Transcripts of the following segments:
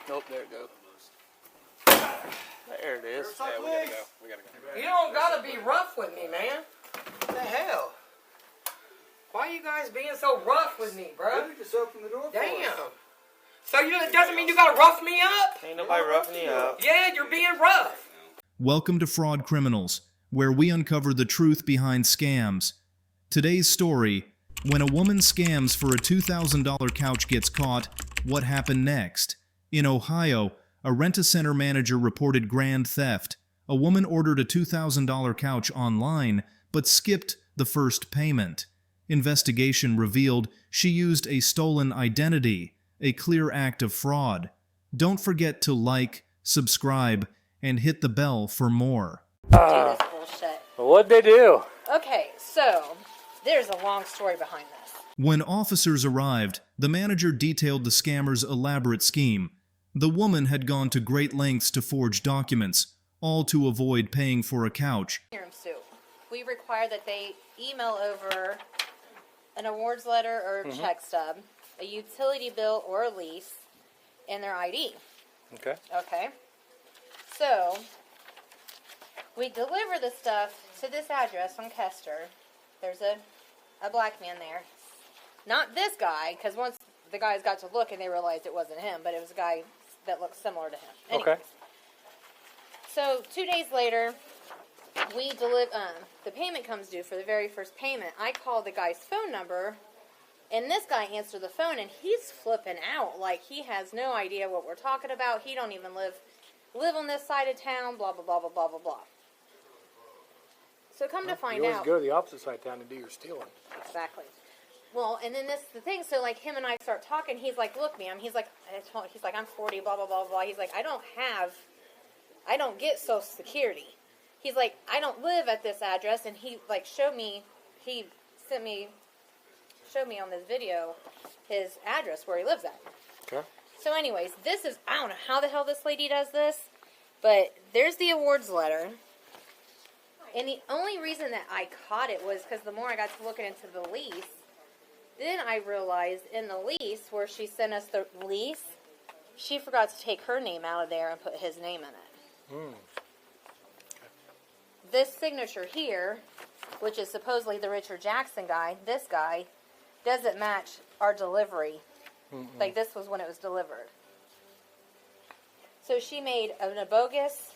Nope, there it goes. There it is. Yeah, we gotta go. You don't gotta be rough with me, man. What the hell? Why are you guys being so rough with me, bro? Just open the door for us. Damn. So it doesn't mean you gotta rough me up? Ain't nobody roughing you up. Yeah, you're being rough. Welcome to Fraud Criminals, where we uncover the truth behind scams. Today's story: when a woman scams for a $2,000 couch gets caught, what happened next? In Ohio, a rent-a-center manager reported grand theft. A woman ordered a $2,000 couch online, but skipped the first payment. Investigation revealed she used a stolen identity, a clear act of fraud. Don't forget to like, subscribe, and hit the bell for more. Do this bullshit. What'd they do? Okay, so there's a long story behind this. When officers arrived, the manager detailed the scammer's elaborate scheme. The woman had gone to great lengths to forge documents, all to avoid paying for a couch. Soup. We require that they email over an awards letter or check stub, a utility bill or a lease, and their ID. Okay. Okay. So, we deliver the stuff to this address on Kester. There's a black man there. Not this guy, because once the guys got to look and they realized it wasn't him, but it was a guy that looked similar to him. Anyways, Okay. so 2 days later, we the payment comes due for the very first payment. I call the guy's phone number, and this guy answered the phone, and he's flipping out like he has no idea what we're talking about. He don't even live on this side of town. Blah blah blah blah blah blah blah. So come to find You out, always go to the opposite side of town to do your stealing. exactly. Well, and then this is the thing. So like him and I start talking. He's like, "Look, ma'am." He's like, "I'm 40." Blah blah blah blah. He's like, "I don't get Social Security." He's like, "I don't live at this address," and he like showed me on this video his address where he lives at. Okay. So anyways, I don't know how the hell this lady does this, but there's the awards letter. And the only reason that I caught it was because the more I got to looking into the lease, then I realized in the lease where she sent us the lease, she forgot to take her name out of there and put his name in it. This signature here, which is supposedly the Richard Jackson guy, this guy, doesn't match our delivery. Like this was when it was delivered. So she made a bogus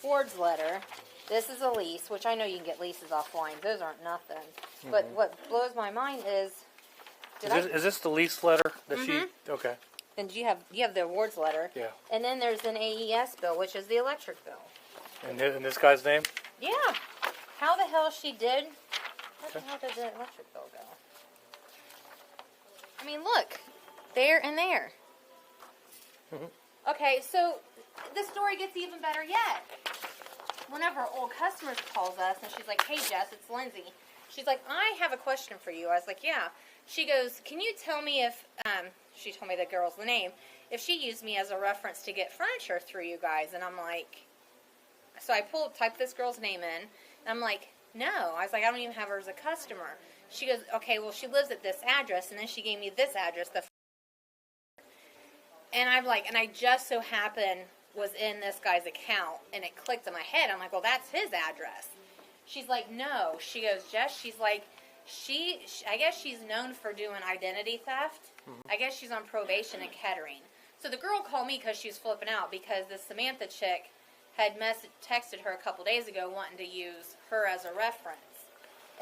awards letter. This is a lease, which I know you can get leases offline. Those aren't nothing. But what blows my mind is, Is this the lease letter that she? Okay. and you have the awards letter. Yeah. And then there's an AES bill, which is the electric bill. And this guy's name? Yeah. How the hell she did? What the hell did the electric bill go? I mean, look. There and there. Okay, so the story gets even better yet. One of our old customers calls us, and she's like, "Hey, Jess, it's Lindsay." She's like, "I have a question for you." I was like, "Yeah." She goes, "Can you tell me if," she told me the girl's name, "if she used me as a reference to get furniture through you guys?" And I'm like, so I typed this girl's name in, and I'm like, "No." I was like, "I don't even have her as a customer." She goes, "Okay, well, she lives at this address," and then she gave me this address, and I'm like, and I just so happened was in this guy's account, and it clicked in my head. I'm like, well, that's his address. She's like, no. She goes, Jess, she's like, I guess she's known for doing identity theft. I guess she's on probation at Kettering. So the girl called me because she was flipping out because the Samantha chick had texted her a couple days ago wanting to use her as a reference.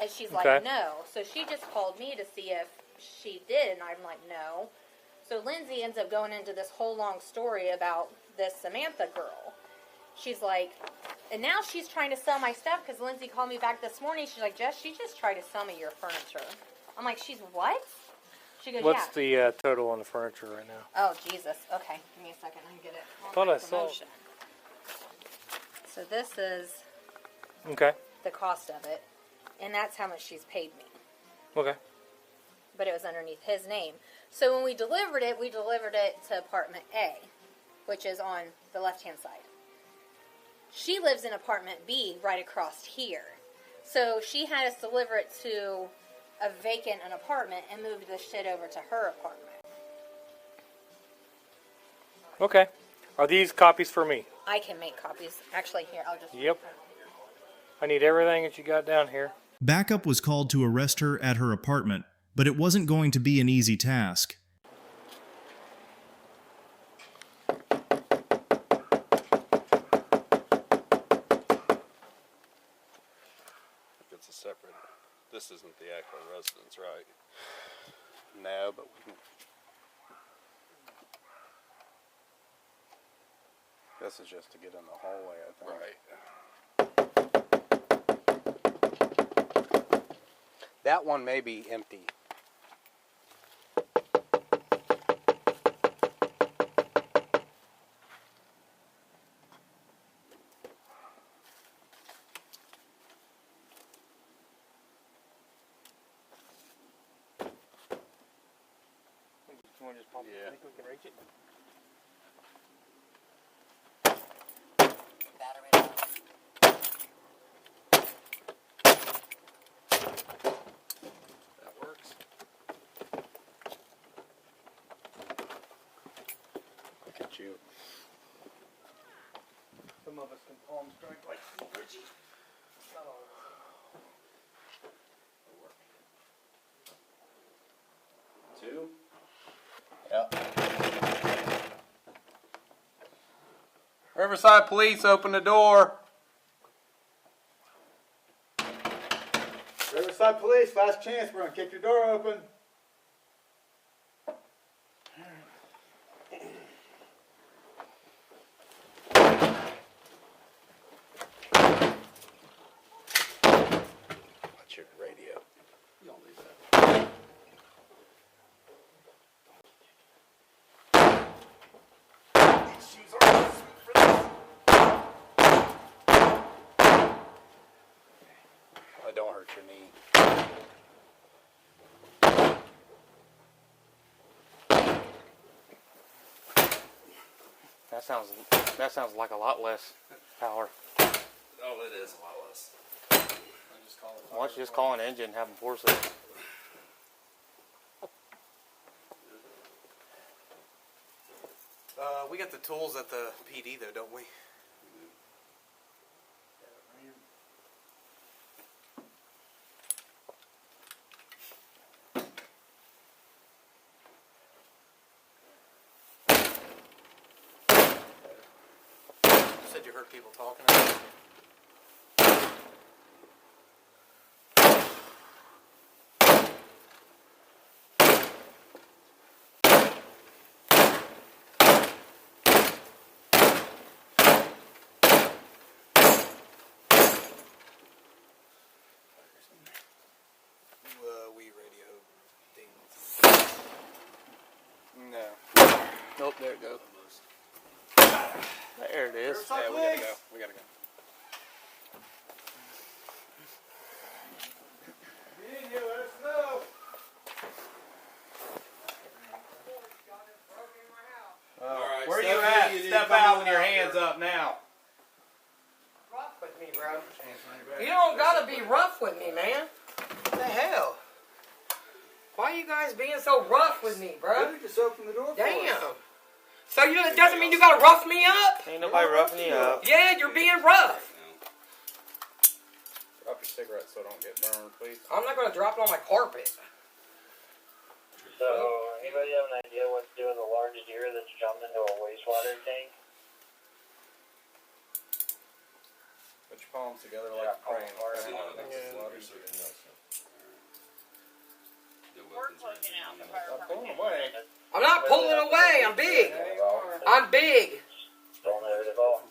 And she's like, no. So she just called me to see if she did, and I'm like, no. So Lindsay ends up going into this whole long story about this Samantha girl. She's like, and now she's trying to sell my stuff because Lindsay called me back this morning. She's like, Jess, she just tried to sell me your furniture. I'm like, she's what? She goes, What's the total on the furniture right now? Oh, Jesus. Okay, give me a second. I can get it. Thought I saw. So this is Okay. the cost of it, and that's how much she's paid me. Okay. But it was underneath his name. So when we delivered it to apartment A, which is on the left-hand side. She lives in apartment B right across here. So she had us deliver it to an apartment and moved the shit over to her apartment. Okay. Are these copies for me? I can make copies. Actually, here, I'll just... Yep. I need everything that you got down here. Backup was called to arrest her at her apartment, but it wasn't going to be an easy task. It's a separate. This isn't the actual residence, right? No, but we can. This is just to get in the hallway, I think. Right. That one may be empty. Yeah. Think we can reach it? That works. Look at you. Some of us can palm strike like Richie. Two. Yep. Riverside Police, open the door. Riverside Police, last chance. We're gonna kick your door open. Watch your radio. You don't leave that. These shoes are too sweet for this. Oh, don't hurt your knee. That sounds like a lot less power. Oh, it is a lot less. Why don't you just call an engine and have them force it? We got the tools at the PD though, don't we? You said you heard people talking. We radio things. No. Nope, there it goes. There it is. Yeah, we gotta go. We gotta go. You let us know. Alright, Where you at? Step out with your hands up now. Rough with me, bro. You don't gotta be rough with me, man. What the hell? Why are you guys being so rough with me, bro? You just open the door for Damn. us. So it doesn't mean you gotta rough me up? Ain't nobody roughing you up. Yeah, you're being rough. Drop your cigarettes so I don't get burned, please. I'm not gonna drop it on my carpet. So, anybody have an idea what to do with a large deer that's jumped into a wastewater tank? Put your palms together like a crane. We're closing out the fire Stop pulling department. away. I'm not pulling away. I'm big. I'm big. Don't know the ball.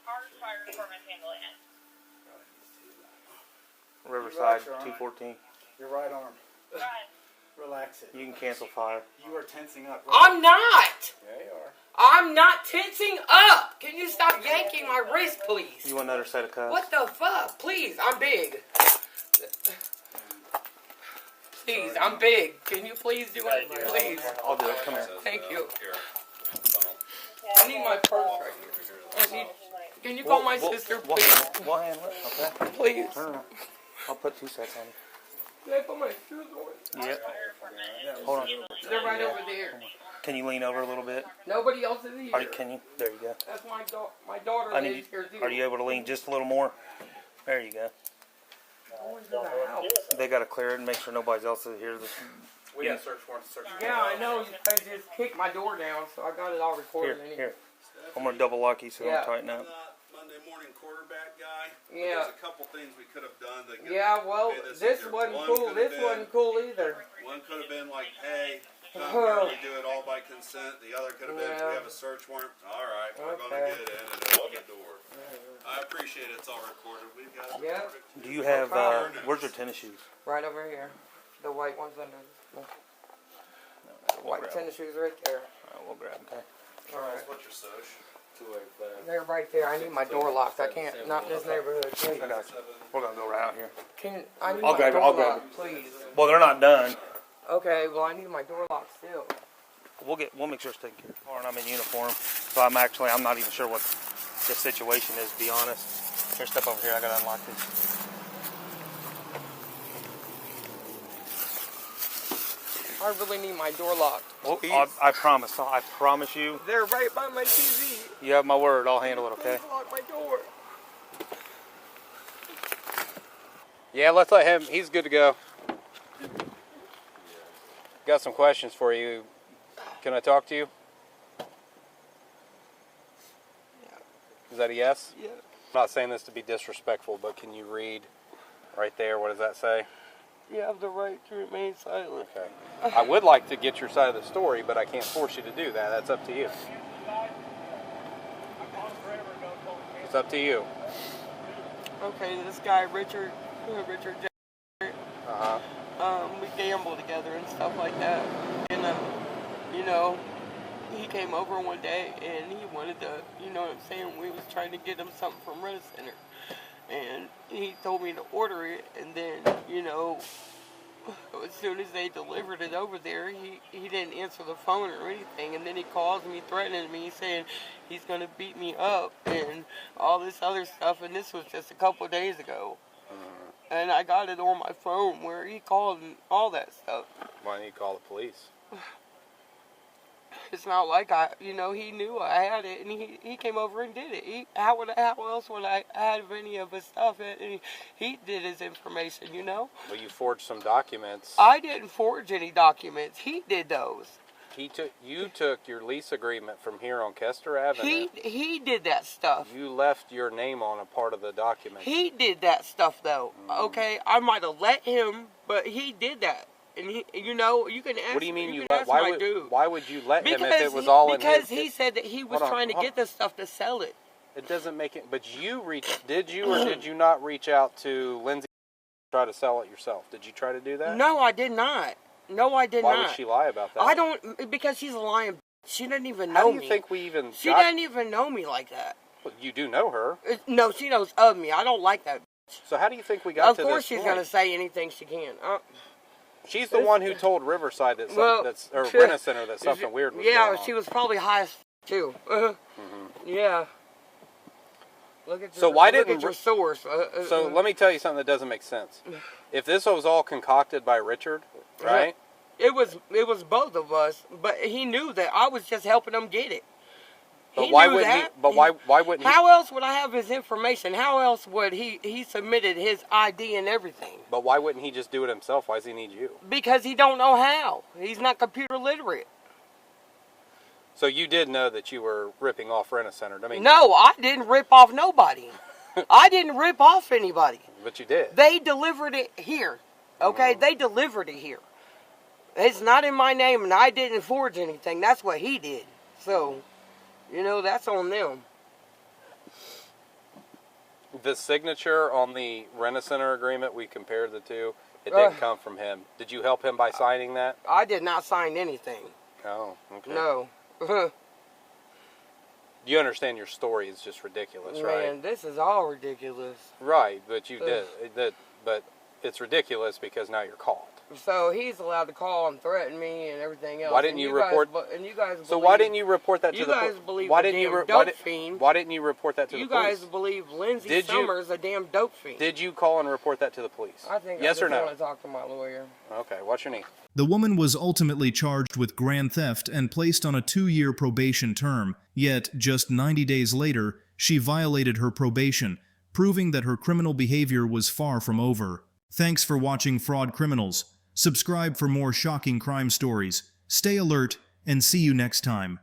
Our fire department's handling it. Riverside 214. Your right arm. Right. Relax it. You can cancel fire. You are tensing up. I'm not. Yeah, you are. I'm not tensing up. Can you stop yanking my wrist, please? You want another set of cuffs? What the fuck? Please, I'm big. Please, I'm big. Can you please do it? Please. I'll do it. Come here. Thank you. Here. I need my purse right here. I need. Can you call my sister, We'll please? we'll handle it. Okay. Please. I'll put 2 sets on Can I put my shoes on? you. Yep. Hold on. They're right over there. Can you lean over a little bit? Nobody else is here. Can you? There you go. That's my daughter I lives need. here too. Are you able to lean just a little more? There you go. Go into the house. They got to clear it and make sure nobody else is here. We got search warrants. Search Yeah, I know. I just kicked my door down, so I got it all recorded. Here. I'm gonna double lock you so Yeah. don't tighten up. Monday morning quarterback guy. Yeah. There's a couple things we could have done to get. Yeah, well, pay this either. wasn't One cool. could have This been- wasn't cool either. One could have been like, hey, come here, we do it all by consent. The other could have been, Yeah. we have a search warrant. All right, we're going to Okay. get it in and open the door. I appreciate it's all recorded. We've got it Yep. recorded. Do you have? Where's your tennis shoes? Right over here. The white ones under the We'll white grab tennis shoes right there. We'll grab them. Okay. All right. What's your soch? They're right there. I need my door locked. I can't. Not in this neighborhood. Please. I got you. We're gonna go right out here. I need I'll my grab it, door I'll grab locked, please. Well, they're not done. Okay. Well, I need my door locked still. We'll make sure it's taken care of. And I'm in uniform, so I'm not even sure what the situation is. To be honest. Here, step over here. I gotta unlock this. I really need my door locked. Well, I promise. I promise you. They're right by my TV. You have my word. I'll handle it. Okay. Please lock my door. Yeah, let's let him. He's good to go. Got some questions for you. Can I talk to you? Is that a yes? Yeah. I'm not saying this to be disrespectful, but can you read right there? What does that say? You have the right to remain silent. Okay. I would like to get your side of the story, but I can't force you to do that. That's up to you. It's up to you. Okay, this guy Richard J. Uh-huh. We gamble together and stuff like that. And you know, he came over one day and he wanted to, you know what I'm saying, we was trying to get him something from Rent-A-Center. And he told me to order it, and then, you know, as soon as they delivered it over there, he didn't answer the phone or anything, and then he calls me threatening me, saying he's going to beat me up and all this other stuff, and this was just a couple of days ago. And I got it on my phone where he called and all that stuff. Why don't you call the police? It's not like he knew I had it, and he came over and did it. How else would I have any of his stuff? And he did his information, you know? Well, you forged some documents. I didn't forge any documents. He did those. You took your lease agreement from here on Kester Avenue. He did that stuff. You left your name on a part of the document. He did that stuff, though. Okay, I might have let him, but he did that. And he, you know, you can ask. What do you mean you you can let? ask Why my would dude. why would you let him if it was he, all in his? Because he said that he was Hold on, trying to hold get the stuff to sell it. It doesn't make it. But you did you or did you not reach out to Lindsay to try to sell it yourself? Did you try to do that? No, I did not. No, I did not. Why would she lie about that? I don't, because she's a lying. She doesn't even know How do you me. think we even? She doesn't even know me like that. Well, you do know her. No, she knows of me. I don't like that. So how do you think we got Of to course, this she's point? gonna say anything she can. She's the one who told Riverside that Well, or Rent-A-Center that something weird was going on. Yeah, she was probably high as too. Yeah. Look at your, So why look didn't at your source. So let me tell you something that doesn't make sense. If this was all concocted by Richard, right? It was both of us, but he knew that I was just helping him get it. But why wouldn't he? But why wouldn't he? How else would I have his information? How else would he submitted his ID and everything? But why wouldn't he just do it himself? Why does he need you? Because he don't know how. He's not computer literate. So you did know that you were ripping off Rent-A-Center. I mean, No, I didn't rip off nobody. I didn't rip off anybody. but you did. They delivered it here. Okay? They delivered it here. It's not in my name, and I didn't forge anything. That's what he did. So, you know, that's on them. The signature on the Rent-A-Center agreement, we compared the two. It didn't come from him. Did you help him by signing that? I did not sign anything. Oh, okay. No. You understand your story is just ridiculous, right? Man, this is all ridiculous. Right, but you did. But it's ridiculous because now you're caught. So he's allowed to call and threaten me and everything else. Why didn't you report? And you guys. So why didn't you report that to you the guys police? believe Why the didn't you? damn Why, dope did, fiend? why didn't you report that to the You police? guys believe Lindsay Did you- Summers a damn dope fiend? Did you call and report that to the police? I think yes I or just no? want to talk to my lawyer. Okay, what's your name? The woman was ultimately charged with grand theft and placed on a 2-year probation term, yet just 90 days later, she violated her probation, proving that her criminal behavior was far from over. Thanks for watching Fraud Criminals. Subscribe for more shocking crime stories. Stay alert, and see you next time.